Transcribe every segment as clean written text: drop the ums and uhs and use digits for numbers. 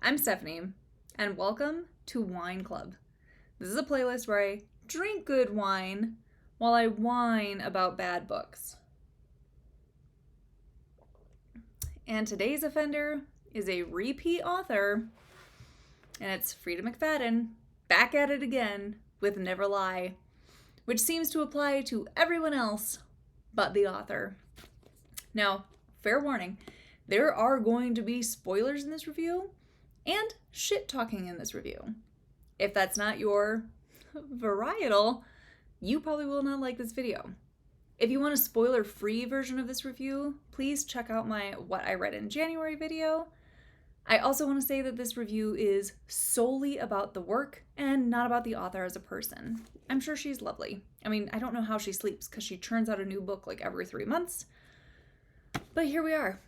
I'm Stephanie, and welcome to Wine Club. This is a playlist where I drink good wine while I whine about bad books. And today's offender is a repeat author, and it's Freida McFadden, back at it again with Never Lie, which seems to apply to everyone else but the author. Now, fair warning, there are going to be spoilers in this review and shit talking in this review. If that's not your varietal, you probably will not like this video. If you want a spoiler-free version of this review, please check out my What I Read in January video. I also want to say that this review is solely about the work and not about the author as a person. I'm sure she's lovely. I mean, I don't know how she sleeps because she churns out a new book like every 3 months. But here we are.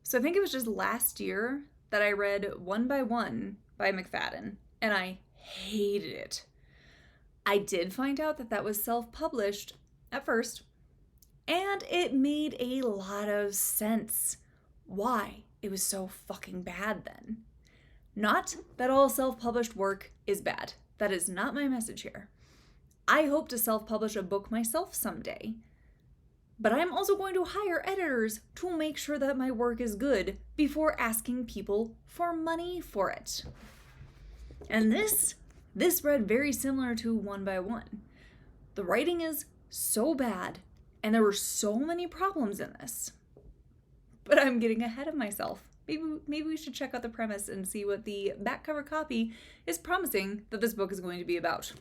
So I think it was just last year that I read One by One by McFadden, and I hated it. I did find out that that was self-published at first, and it made a lot of sense why it was so fucking bad then. Not that all self-published work is bad. That is not my message here. I hope to self-publish a book myself someday. But I'm also going to hire editors to make sure that my work is good before asking people for money for it. And this read very similar to One by One. The writing is so bad, and there were so many problems in this. But I'm getting ahead of myself. Maybe we should check out the premise and see what the back cover copy is promising that this book is going to be about.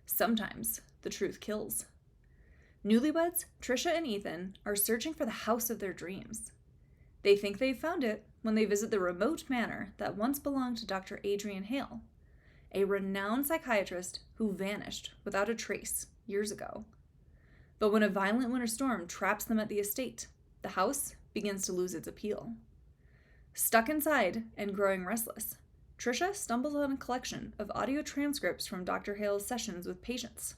Sometimes the truth kills. Newlyweds, Trisha and Ethan, are searching for the house of their dreams. They think they've found it when they visit the remote manor that once belonged to Dr. Adrian Hale, a renowned psychiatrist who vanished without a trace years ago. But when a violent winter storm traps them at the estate, the house begins to lose its appeal. Stuck inside and growing restless, Trisha stumbles on a collection of audio transcripts from Dr. Hale's sessions with patients.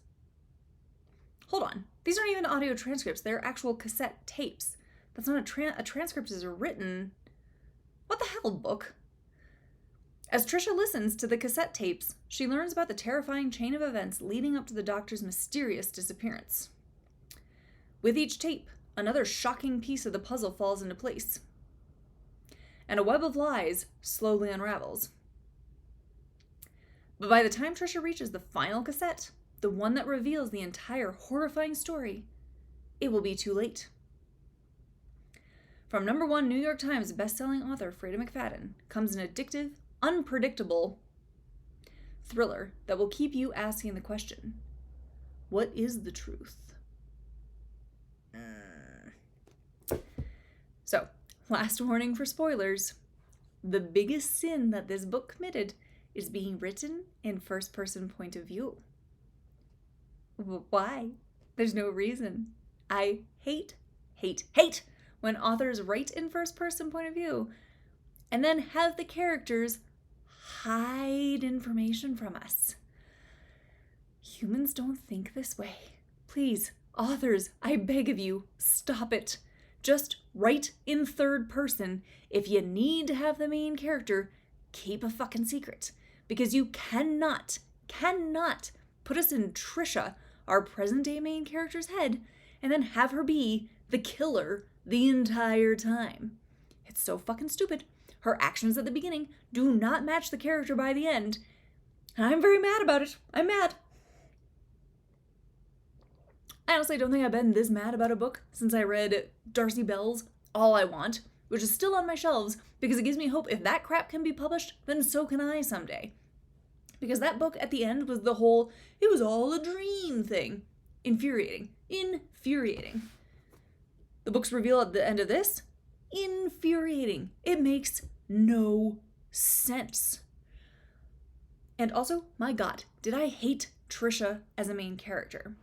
Hold on, these aren't even audio transcripts, they're actual cassette tapes. That's not a transcript is written. What the hell, book? As Trisha listens to the cassette tapes, she learns about the terrifying chain of events leading up to the doctor's mysterious disappearance. With each tape, another shocking piece of the puzzle falls into place, and a web of lies slowly unravels. But by the time Trisha reaches the final cassette, the one that reveals the entire horrifying story, it will be too late. From #1 New York Times best-selling author Freida McFadden comes an addictive, unpredictable thriller that will keep you asking the question, what is the truth? So, last warning for spoilers. The biggest sin that this book committed is being written in first-person point of view. Why? There's no reason. I hate when authors write in first-person point of view and then have the characters hide information from us. Humans don't think this way. Please, authors, I beg of you, stop it. Just write in third person. If you need to have the main character, keep a fucking secret. Because you cannot put us in Trisha, our present-day main character's head, and then have her be the killer the entire time. It's so fucking stupid. Her actions at the beginning do not match the character by the end. And I'm very mad about it. I'm mad. I honestly don't think I've been this mad about a book since I read Darcy Bell's All I Want, which is still on my shelves because it gives me hope if that crap can be published, then so can I someday. Because that book at the end was the whole, it was all a dream thing. Infuriating. The book's reveal at the end of this, infuriating. It makes no sense. And also, my God, did I hate Trisha as a main character.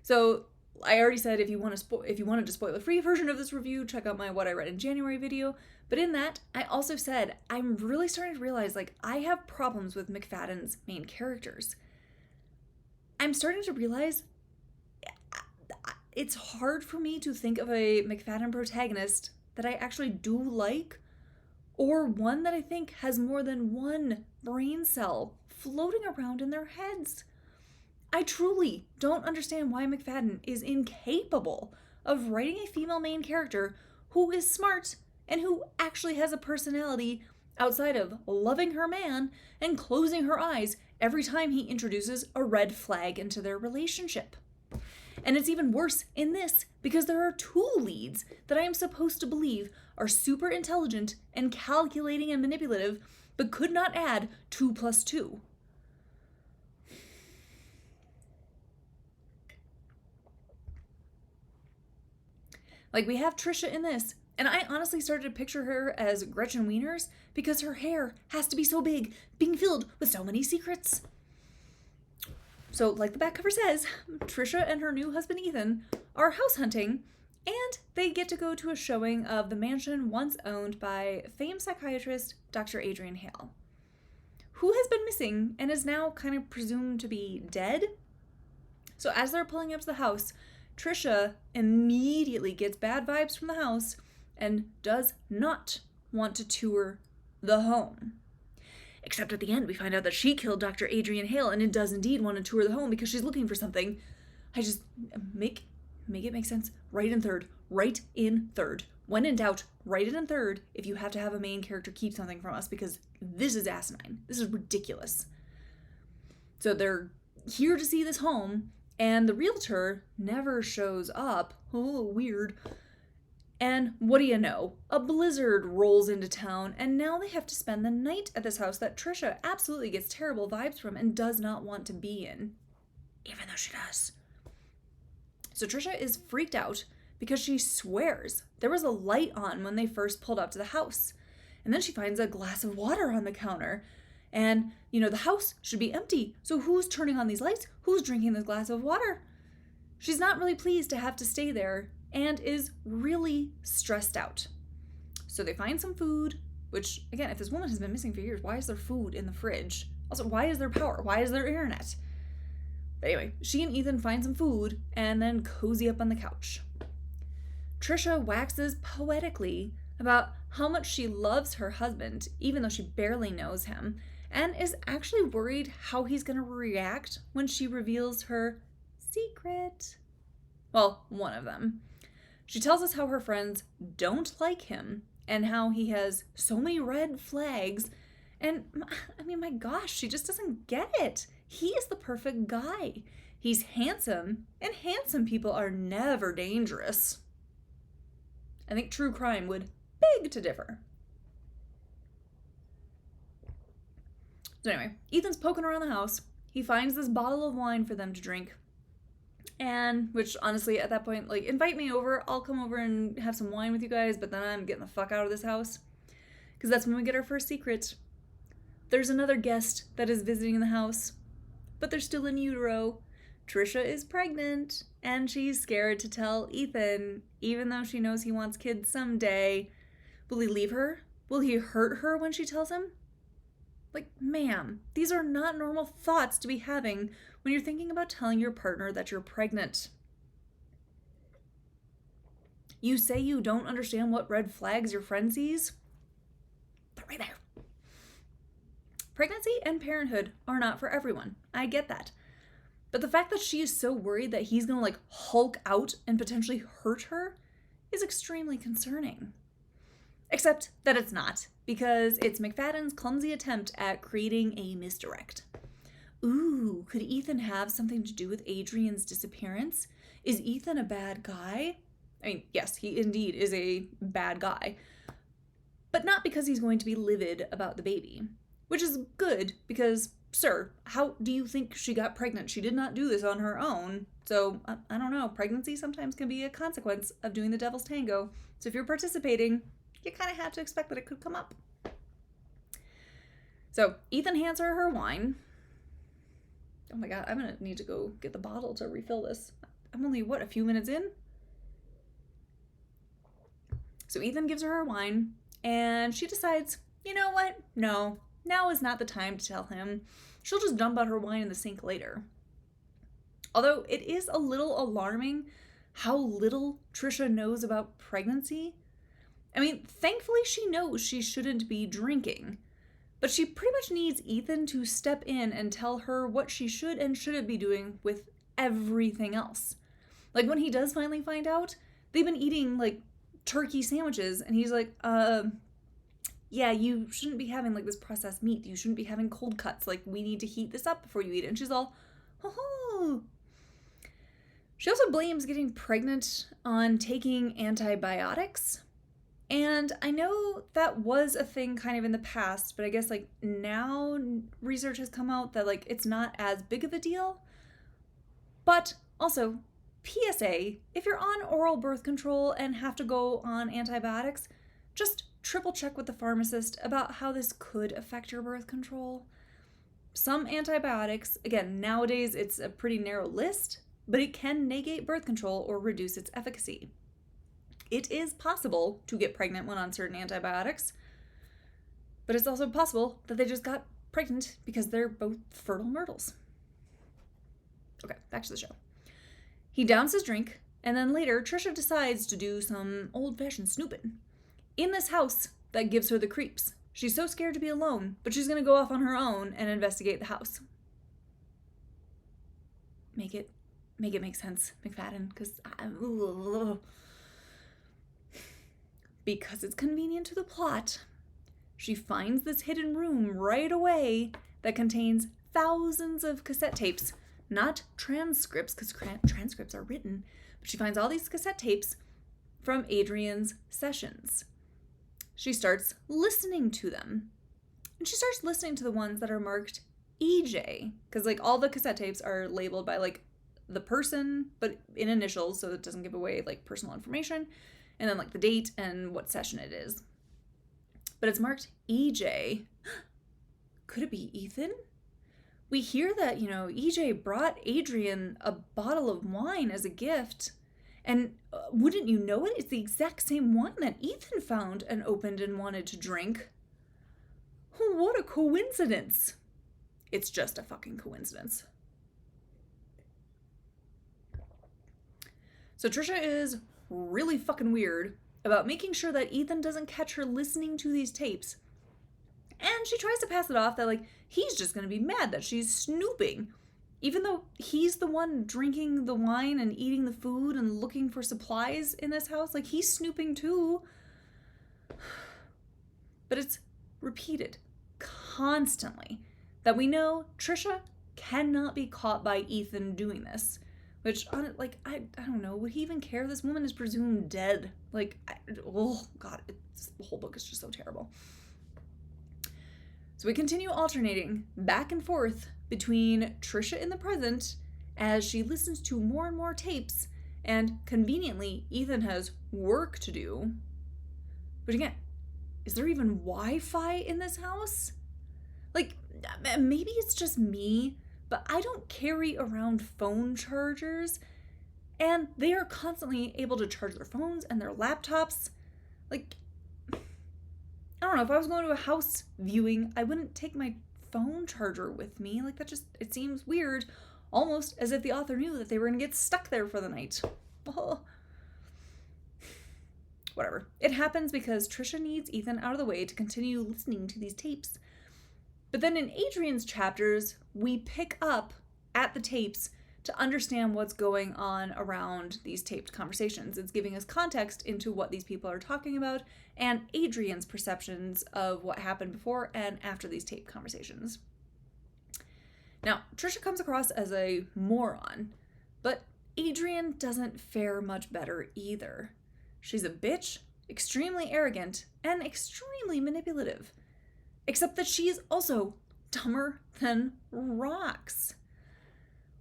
So I already said if you wanted a spoiler-free version of this review, check out my What I Read in January video. But in that, I also said I'm really starting to realize I have problems with McFadden's main characters. I'm starting to realize it's hard for me to think of a McFadden protagonist that I actually do like, or one that I think has more than one brain cell floating around in their heads. I truly don't understand why McFadden is incapable of writing a female main character who is smart and who actually has a personality outside of loving her man and closing her eyes every time he introduces a red flag into their relationship. And it's even worse in this because there are two leads that I am supposed to believe are super intelligent and calculating and manipulative, but could not add 2 + 2. Like, we have Trisha in this, and I honestly started to picture her as Gretchen Wieners because her hair has to be so big, being filled with so many secrets. So, like the back cover says, Trisha and her new husband Ethan are house hunting, and they get to go to a showing of the mansion once owned by famed psychiatrist Dr. Adrian Hale, who has been missing and is now kind of presumed to be dead. So as they're pulling up to the house, Trisha immediately gets bad vibes from the house and does not want to tour the home. Except at the end, we find out that she killed Dr. Adrian Hale and it does indeed want to tour the home because she's looking for something. I just make it make sense. Write in third. Write in third. When in doubt, write it in third if you have to have a main character keep something from us, because this is asinine. This is ridiculous. So they're here to see this home, and the realtor never shows up. Oh, weird. And what do you know? A blizzard rolls into town, and now they have to spend the night at this house that Trisha absolutely gets terrible vibes from and does not want to be in, even though she does. So Trisha is freaked out because she swears there was a light on when they first pulled up to the house. And then she finds a glass of water on the counter. And, the house should be empty. So who's turning on these lights? Who's drinking this glass of water? She's not really pleased to have to stay there and is really stressed out. So they find some food, which, again, if this woman has been missing for years, why is there food in the fridge? Also, why is there power? Why is there internet? But anyway, she and Ethan find some food and then cozy up on the couch. Trisha waxes poetically about how much she loves her husband, even though she barely knows him, and is actually worried how he's going to react when she reveals her secret. Well, one of them. She tells us how her friends don't like him and how he has so many red flags. And I mean, my gosh, she just doesn't get it. He is the perfect guy. He's handsome, and handsome people are never dangerous. I think true crime would beg to differ. So anyway, Ethan's poking around the house. He finds this bottle of wine for them to drink. And, which honestly, at that point, invite me over. I'll come over and have some wine with you guys, but then I'm getting the fuck out of this house. Because that's when we get our first secret. There's another guest that is visiting the house, but they're still in utero. Trisha is pregnant, and she's scared to tell Ethan, even though she knows he wants kids someday. Will he leave her? Will he hurt her when she tells him? Ma'am, these are not normal thoughts to be having when you're thinking about telling your partner that you're pregnant. You say you don't understand what red flags your friend sees? They're right there. Pregnancy and parenthood are not for everyone. I get that. But the fact that she is so worried that he's gonna Hulk out and potentially hurt her is extremely concerning. Except that it's not, because it's McFadden's clumsy attempt at creating a misdirect. Ooh, could Ethan have something to do with Adrian's disappearance? Is Ethan a bad guy? I mean, yes, he indeed is a bad guy. But not because he's going to be livid about the baby. Which is good, because, sir, how do you think she got pregnant? She did not do this on her own. So, I don't know, pregnancy sometimes can be a consequence of doing the devil's tango. So if you're participating, you kind of have to expect that it could come up. So Ethan hands her wine. Oh my god, I'm gonna need to go get the bottle to refill this. I'm only, a few minutes in? So Ethan gives her wine, and she decides, you know what? No, now is not the time to tell him. She'll just dump out her wine in the sink later. Although it is a little alarming how little Trisha knows about pregnancy. I mean, thankfully she knows she shouldn't be drinking, but she pretty much needs Ethan to step in and tell her what she should and shouldn't be doing with everything else. Like, when he does finally find out, they've been eating, like, turkey sandwiches, and he's like, yeah, you shouldn't be having, like, this processed meat. You shouldn't be having cold cuts. Like, we need to heat this up before you eat it. And she's all, oh. She also blames getting pregnant on taking antibiotics. And I know that was a thing kind of in the past, but I guess, like, now research has come out that, like, it's not as big of a deal. But also, PSA, if you're on oral birth control and have to go on antibiotics, just triple check with the pharmacist about how this could affect your birth control. Some antibiotics, again, nowadays it's a pretty narrow list, but it can negate birth control or reduce its efficacy. It is possible to get pregnant when on certain antibiotics, but it's also possible that they just got pregnant because they're both fertile myrtles. Okay, back to the show. He downs his drink, and then later Trisha decides to do some old-fashioned snooping in this house that gives her the creeps. She's so scared to be alone, but she's going to go off on her own and investigate the house. Make it make sense, McFadden, because it's convenient to the plot. She finds this hidden room right away that contains thousands of cassette tapes, not transcripts, because transcripts are written, but she finds all these cassette tapes from Adrian's sessions. She starts listening to them, and she starts listening to the ones that are marked EJ, because, like, all the cassette tapes are labeled by, like, the person, but in initials, so it doesn't give away, like, personal information, and then, like, the date and what session it is. But it's marked EJ. Could it be Ethan? We hear that, EJ brought Adrian a bottle of wine as a gift, and wouldn't you know it, it's the exact same one that Ethan found and opened and wanted to drink. What a coincidence. It's just a fucking coincidence. So Trisha is really fucking weird about making sure that Ethan doesn't catch her listening to these tapes. And she tries to pass it off that, like, he's just going to be mad that she's snooping. Even though he's the one drinking the wine and eating the food and looking for supplies in this house, like, he's snooping too. But it's repeated constantly that we know Trisha cannot be caught by Ethan doing this. Which, like, I don't know, would he even care? This woman is presumed dead. Like, oh God, the whole book is just so terrible. So we continue alternating back and forth between Trisha in the present as she listens to more and more tapes, and conveniently, Ethan has work to do. But again, is there even Wi-Fi in this house? Like, maybe it's just me, but I don't carry around phone chargers, and they are constantly able to charge their phones and their laptops. Like, I don't know, if I was going to a house viewing, I wouldn't take my phone charger with me. Like, that just, it seems weird, almost as if the author knew that they were going to get stuck there for the night. Oh. Whatever. It happens because Trisha needs Ethan out of the way to continue listening to these tapes. But then in Adrian's chapters, we pick up at the tapes to understand what's going on around these taped conversations. It's giving us context into what these people are talking about and Adrian's perceptions of what happened before and after these taped conversations. Now, Trisha comes across as a moron, but Adrian doesn't fare much better either. She's a bitch, extremely arrogant, and extremely manipulative. Except that she is also dumber than rocks.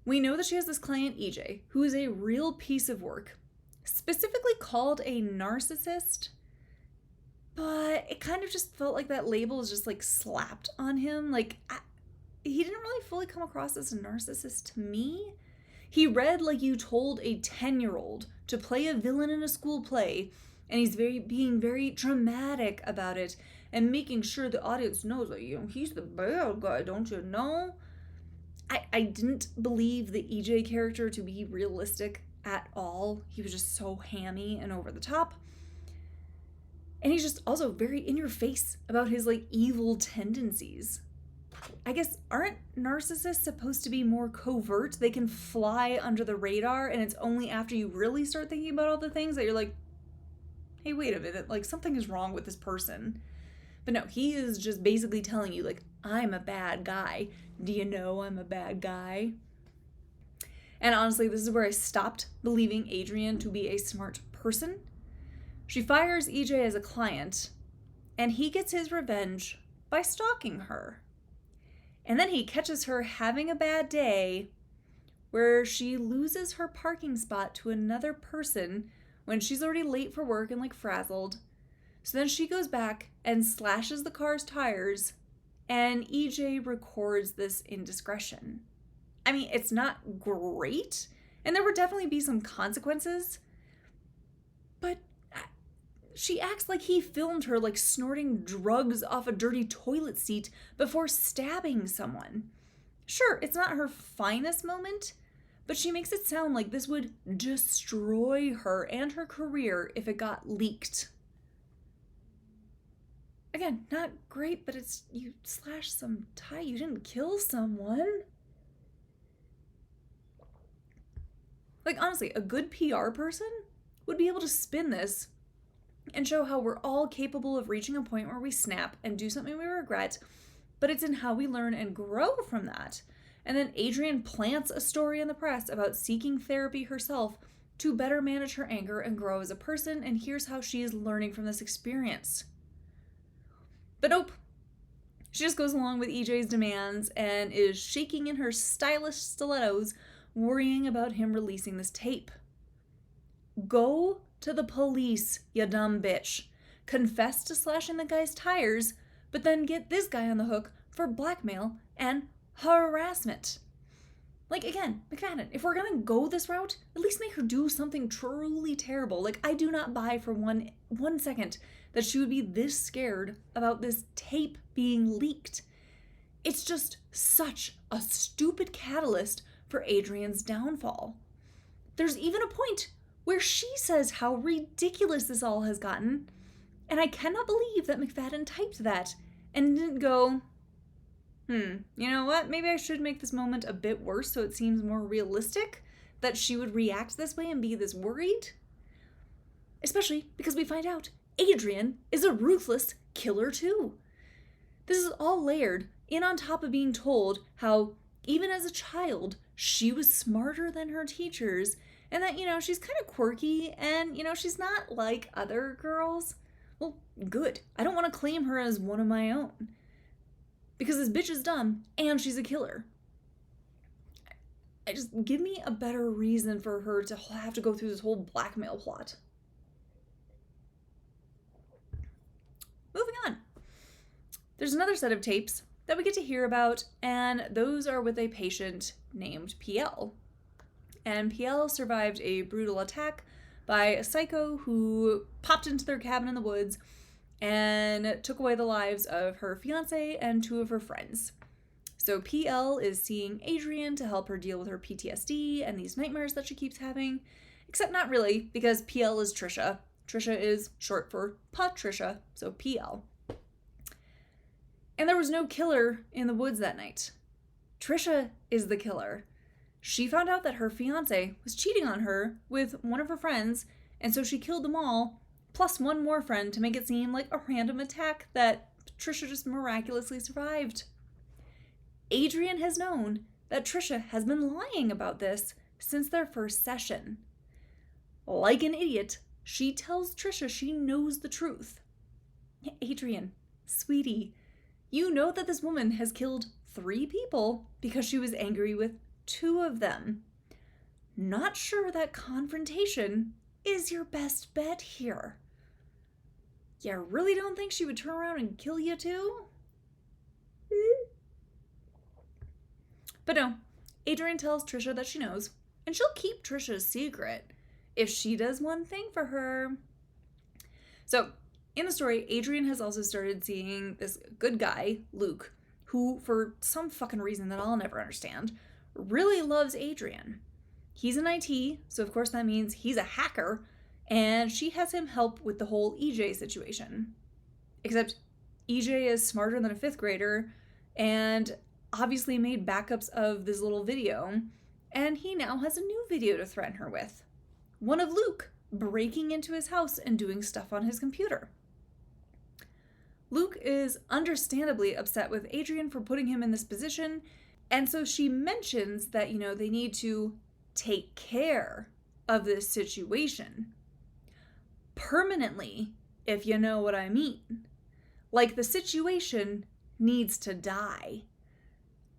We know that she has this client, EJ, who is a real piece of work, specifically called a narcissist, but it kind of just felt like that label is just, like, slapped on him. Like, he didn't really fully come across as a narcissist to me. He read like you told a 10-year-old to play a villain in a school play, and he's being very dramatic about it and making sure the audience knows that, he's the bad guy, don't you know? I didn't believe the EJ character to be realistic at all. He was just so hammy and over the top. And he's just also very in your face about his like evil tendencies. I guess, aren't narcissists supposed to be more covert? They can fly under the radar, and it's only after you really start thinking about all the things that you're like, hey, wait a minute, like something is wrong with this person. But no, he is just basically telling you, like, I'm a bad guy. Do you know I'm a bad guy? And honestly, this is where I stopped believing Adrian to be a smart person. She fires EJ as a client, and he gets his revenge by stalking her. And then he catches her having a bad day where she loses her parking spot to another person when she's already late for work and like frazzled. So then she goes back and slashes the car's tires, and EJ records this indiscretion. I mean, it's not great, and there would definitely be some consequences, but she acts like he filmed her like snorting drugs off a dirty toilet seat before stabbing someone. Sure, it's not her finest moment, but she makes it sound like this would destroy her and her career if it got leaked. Again, not great, but it's, you slashed some tie, you didn't kill someone. Like, honestly, a good PR person would be able to spin this and show how we're all capable of reaching a point where we snap and do something we regret, but it's in how we learn and grow from that. And then Adrian plants a story in the press about seeking therapy herself to better manage her anger and grow as a person, and here's how she is learning from this experience. But nope. She just goes along with EJ's demands and is shaking in her stylish stilettos, worrying about him releasing this tape. Go to the police, you dumb bitch. Confess to slashing the guy's tires, but then get this guy on the hook for blackmail and harassment. Like, again, McFadden, if we're gonna go this route, at least make her do something truly terrible. Like, I do not buy for one second that she would be this scared about this tape being leaked. It's just such a stupid catalyst for Adrian's downfall. There's even a point where she says how ridiculous this all has gotten, and I cannot believe that McFadden typed that and didn't go, you know what, maybe I should make this moment a bit worse so it seems more realistic that she would react this way and be this worried. Especially because we find out Adrian is a ruthless killer too. This is all layered in on top of being told how, even as a child, she was smarter than her teachers, and that, she's kind of quirky, and, she's not like other girls. Well, good. I don't want to claim her as one of my own. Because this bitch is dumb, and she's a killer. Just give me a better reason for her to have to go through this whole blackmail plot. Moving on. There's another set of tapes that we get to hear about, and those are with a patient named PL. And PL survived a brutal attack by a psycho who popped into their cabin in the woods and took away the lives of her fiance and 2 of her friends. So PL is seeing Adrian to help her deal with her PTSD and these nightmares that she keeps having, except not really, because PL is Trisha. Trisha is short for Patricia, so PL. And there was no killer in the woods that night. Trisha is the killer. She found out that her fiance was cheating on her with one of her friends, and so she killed them all, plus one more friend to make it seem like a random attack that Trisha just miraculously survived. Adrian has known that Trisha has been lying about this since their first session. Like an idiot, she tells Trisha she knows the truth. Adrian, sweetie, you know that this woman has killed 3 people because she was angry with 2 of them. Not sure that confrontation is your best bet here. You really don't think she would turn around and kill you too? But no, Adrian tells Trisha that she knows, and she'll keep Trisha's secret if she does one thing for her. So, in the story, Adrian has also started seeing this good guy, Luke, who, for some fucking reason that I'll never understand, really loves Adrian. He's in IT, so of course that means he's a hacker, and she has him help with the whole EJ situation. Except EJ is smarter than a 5th grader and obviously made backups of this little video, and he now has a new video to threaten her with. One of Luke breaking into his house and doing stuff on his computer. Luke is understandably upset with Adrian for putting him in this position, and so she mentions that, they need to take care of this situation. Permanently, if you know what I mean. Like, the situation needs to die.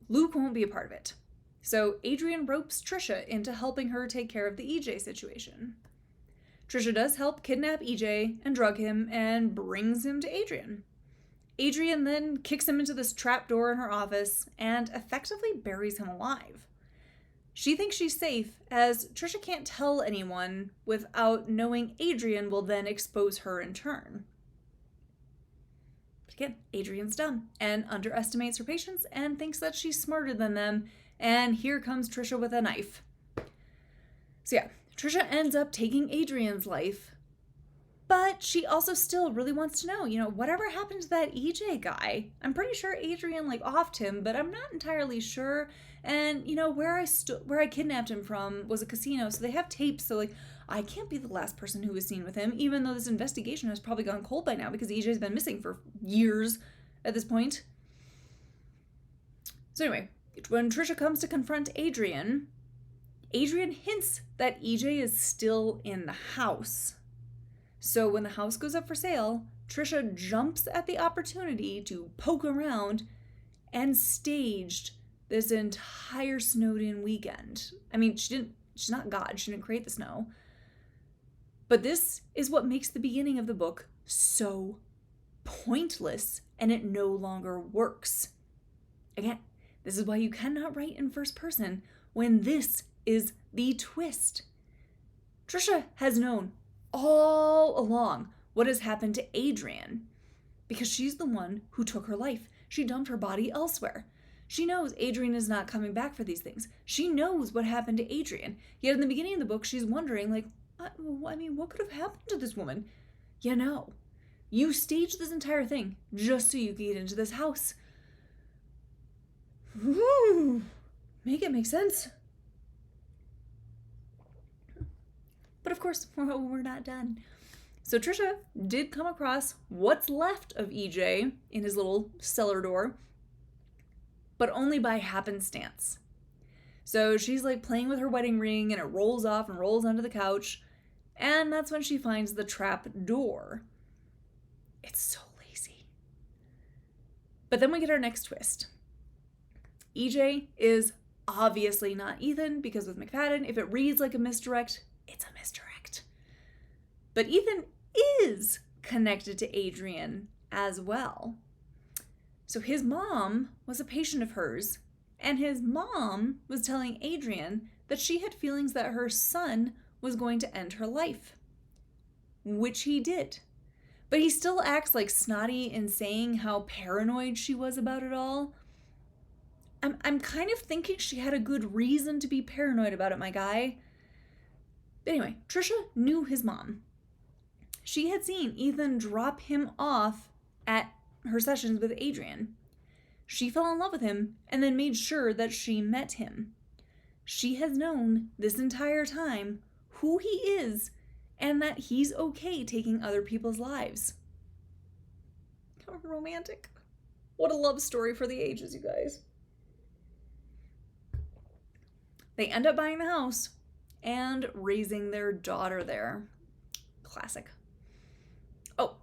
Luke won't be a part of it. So Adrian ropes Trisha into helping her take care of the EJ situation. Trisha does help kidnap EJ and drug him and brings him to Adrian. Adrian then kicks him into this trapdoor in her office and effectively buries him alive. She thinks she's safe, as Trisha can't tell anyone without knowing Adrian will then expose her in turn. But again, Adrian's dumb and underestimates her patients and thinks that she's smarter than them, and here comes Trisha with a knife. So yeah, Trisha ends up taking Adrian's life, but she also still really wants to know, whatever happened to that EJ guy? I'm pretty sure Adrian offed him, but I'm not entirely sure. And where I kidnapped him from was a casino, so they have tapes. So I can't be the last person who was seen with him, even though this investigation has probably gone cold by now because EJ's been missing for years at this point. So anyway, when Trisha comes to confront Adrian hints that EJ is still in the house. So when the house goes up for sale, Trisha jumps at the opportunity to poke around and staged this entire snowed-in weekend. I mean, she's not God, she didn't create the snow. But this is what makes the beginning of the book so pointless, and it no longer works. Again, this is why you cannot write in first person when this is the twist. Trisha has known all along what has happened to Adrian because she's the one who took her life. She dumped her body elsewhere. She knows Adrian is not coming back for these things. She knows what happened to Adrian. Yet in the beginning of the book, she's wondering, what could have happened to this woman? You staged this entire thing just so you could get into this house. Ooh, make it make sense. But of course, we're not done. So Trisha did come across what's left of EJ in his little cellar door, but only by happenstance. So she's playing with her wedding ring and it rolls off and rolls onto the couch, and that's when she finds the trap door. It's so lazy. But then we get our next twist. EJ is obviously not Ethan, because with McFadden, if it reads like a misdirect, it's a misdirect. But Ethan is connected to Adrian as well. So his mom was a patient of hers, and his mom was telling Adrian that she had feelings that her son was going to end her life, which he did. But he still acts snotty in saying how paranoid she was about it all. I'm kind of thinking she had a good reason to be paranoid about it, my guy. But anyway, Trisha knew his mom. She had seen Ethan drop him off at her sessions with Adrian. She fell in love with him and then made sure that she met him. She has known this entire time who he is and that he's okay taking other people's lives. How romantic. What a love story for the ages, you guys. They end up buying the house and raising their daughter there. Classic. Oh,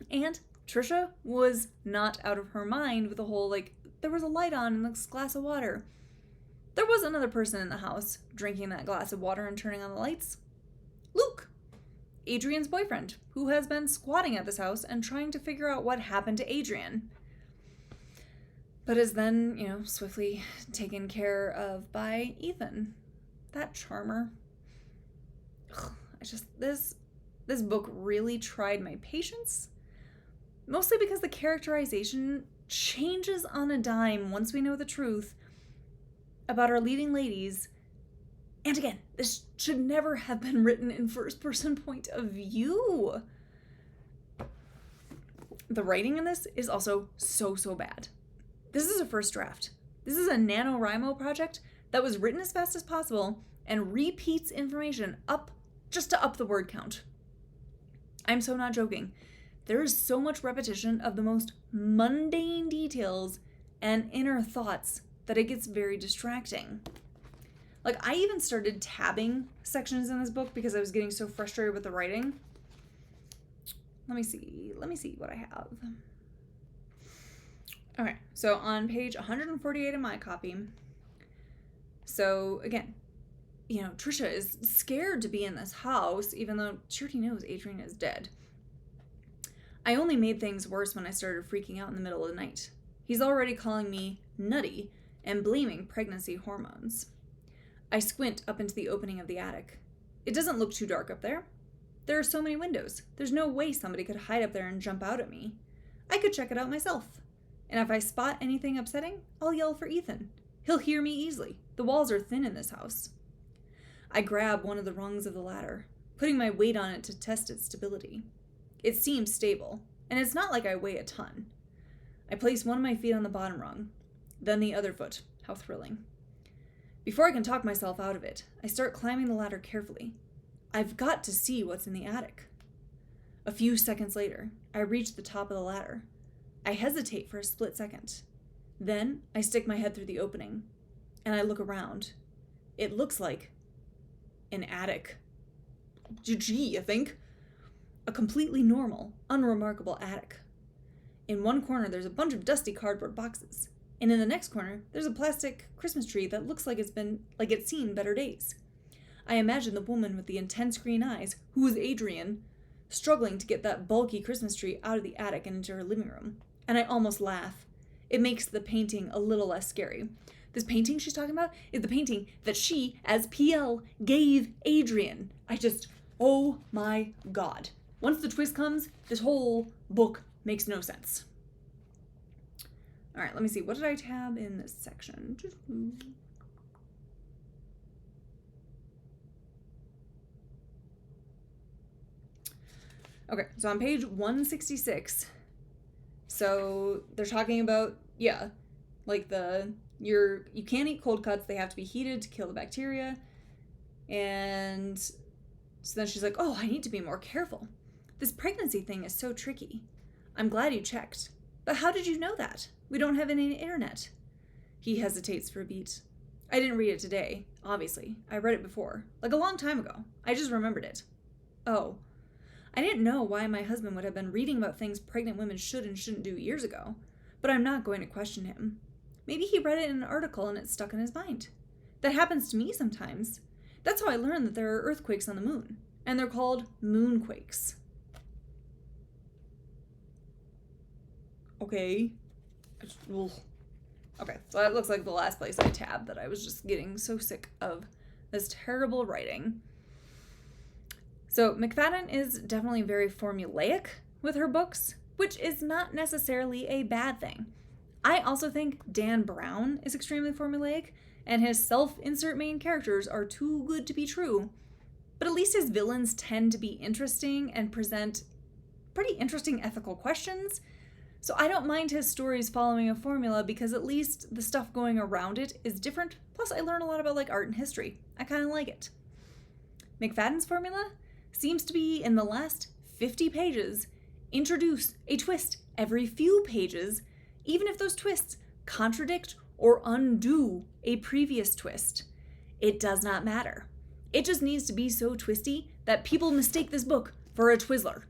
and Trisha was not out of her mind with the whole, there was a light on in this glass of water. There was another person in the house drinking that glass of water and turning on the lights. Luke, Adrian's boyfriend, who has been squatting at this house and trying to figure out what happened to Adrian. But is then, swiftly taken care of by Ethan. That charmer. Ugh, this book really tried my patience. Mostly because the characterization changes on a dime once we know the truth about our leading ladies, And again, this should never have been written in first-person point of view. The writing in this is also so bad. This is a first draft. This is a NaNoWriMo project that was written as fast as possible and repeats information up just to up the word count. I'm so not joking. There is so much repetition of the most mundane details and inner thoughts that it gets very distracting. Like, I even started tabbing sections in this book because I was getting so frustrated with the writing. Let me see what I have. Okay, so on page 148 of my copy, so again, you know, Trisha is scared to be in this house, even though she already knows Adrian is dead. I only made things worse when I started freaking out in the middle of the night. He's already calling me nutty and blaming pregnancy hormones. I squint up into the opening of the attic. It doesn't look too dark up there. There are so many windows. There's no way somebody could hide up there and jump out at me. I could check it out myself. And if I spot anything upsetting, I'll yell for Ethan. He'll hear me easily. The walls are thin in this house. I grab one of the rungs of the ladder, putting my weight on it to test its stability. It seems stable, and it's not like I weigh a ton. I place one of my feet on the bottom rung, then the other foot. How thrilling. Before I can talk myself out of it, I start climbing the ladder carefully. I've got to see what's in the attic. A few seconds later, I reach the top of the ladder. I hesitate for a split second. Then I stick my head through the opening, and I look around. It looks like an attic. Gee, I think. A completely normal, unremarkable attic. In one corner, there's a bunch of dusty cardboard boxes, and in the next corner, there's a plastic Christmas tree that looks like it's seen better days. I imagine the woman with the intense green eyes, who is Adrian, struggling to get that bulky Christmas tree out of the attic and into her living room, and I almost laugh. It makes the painting a little less scary. This painting she's talking about is the painting that she, as PL, gave Adrian. Oh my God. Once the twist comes, this whole book makes no sense. All right, let me see. What did I tab in this section? Okay, so on page 166, so they're talking about, like you can't eat cold cuts, they have to be heated to kill the bacteria, and so then she's like, oh, I need to be more careful. This pregnancy thing is so tricky. I'm glad you checked. But how did you know that? We don't have any internet. He hesitates for a beat. I didn't read it today, obviously. I read it before, like a long time ago. I just remembered it. Oh. I didn't know why my husband would have been reading about things pregnant women should and shouldn't do years ago, but I'm not going to question him. Maybe he read it in an article and it stuck in his mind. That happens to me sometimes. That's how I learned that there are earthquakes on the moon, and they're called moonquakes. Okay. Okay, so that looks like the last place I tabbed that I was just getting so sick of this terrible writing. So McFadden is definitely very formulaic with her books, which is not necessarily a bad thing. I also think Dan Brown is extremely formulaic, and his self-insert main characters are too good to be true. But at least his villains tend to be interesting and present pretty interesting ethical questions. So I don't mind his stories following a formula because at least the stuff going around it is different. Plus I learn a lot about art and history. I kind of like it. McFadden's formula seems to be, in the last 50 pages, introduce a twist every few pages, even if those twists contradict or undo a previous twist. It does not matter. It just needs to be so twisty that people mistake this book for a Twizzler.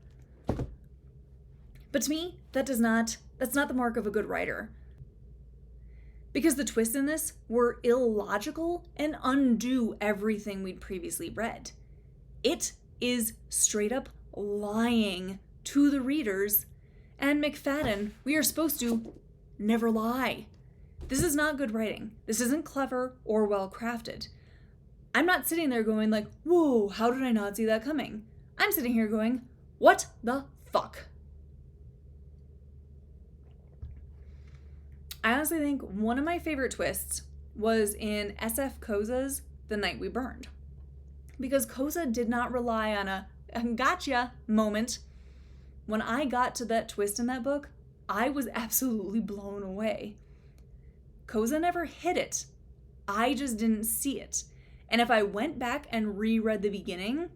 But to me, that's not the mark of a good writer. Because the twists in this were illogical and undo everything we'd previously read. It is straight up lying to the readers, and McFadden, we are supposed to never lie. This is not good writing. This isn't clever or well crafted. I'm not sitting there going like, whoa, how did I not see that coming? I'm sitting here going, what the fuck? I honestly think one of my favorite twists was in SF Koza's The Night We Burned. Because Koza did not rely on a gotcha moment. When I got to that twist in that book, I was absolutely blown away. Koza never hid it. I just didn't see it. And if I went back and reread the beginning,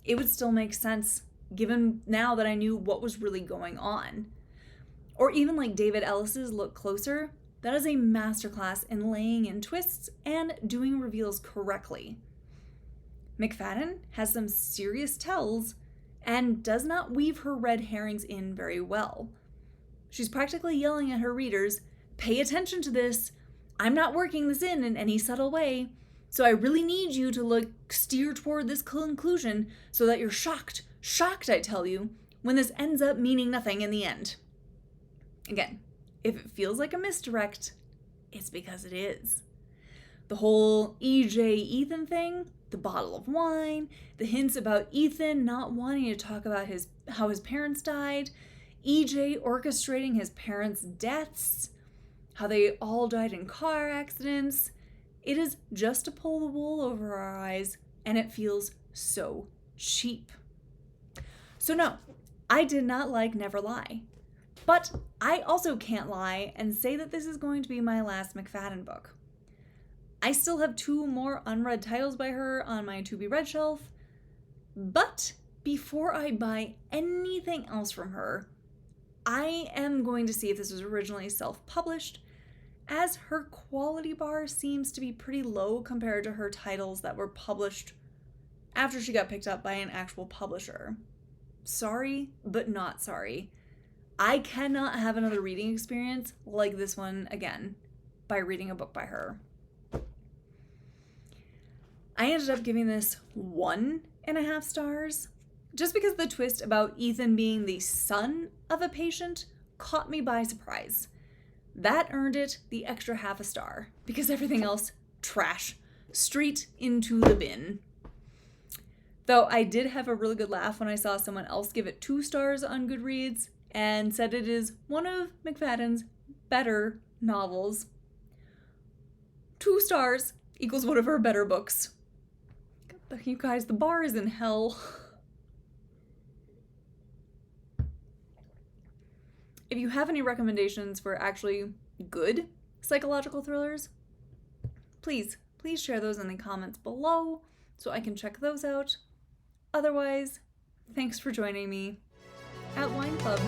it would still make sense, given now that I knew what was really going on. Or even like David Ellis's Look Closer, that is a masterclass in laying in twists and doing reveals correctly. McFadden has some serious tells and does not weave her red herrings in very well. She's practically yelling at her readers, pay attention to this. I'm not working this in any subtle way. So I really need you to steer toward this conclusion so that you're shocked, I tell you, when this ends up meaning nothing in the end. Again, if it feels like a misdirect, it's because it is. The whole EJ Ethan thing, the bottle of wine, the hints about Ethan not wanting to talk about how his parents died, EJ orchestrating his parents' deaths, how they all died in car accidents. It is just to pull the wool over our eyes, and it feels so cheap. So no, I did not like Never Lie. But I also can't lie and say that this is going to be my last McFadden book. I still have 2 more unread titles by her on my to-be-read shelf, but before I buy anything else from her, I am going to see if this was originally self-published, as her quality bar seems to be pretty low compared to her titles that were published after she got picked up by an actual publisher. Sorry, but not sorry. I cannot have another reading experience like this one again by reading a book by her. I ended up giving this 1.5 stars, just because the twist about Ethan being the son of a patient caught me by surprise. That earned it the extra 0.5 star, because everything else, trash, straight into the bin. Though I did have a really good laugh when I saw someone else give it 2 stars on Goodreads and said it is one of McFadden's better novels. 2 stars equals one of her better books. You guys, the bar is in hell. If you have any recommendations for actually good psychological thrillers, please share those in the comments below so I can check those out. Otherwise, thanks for joining me at Wine Club.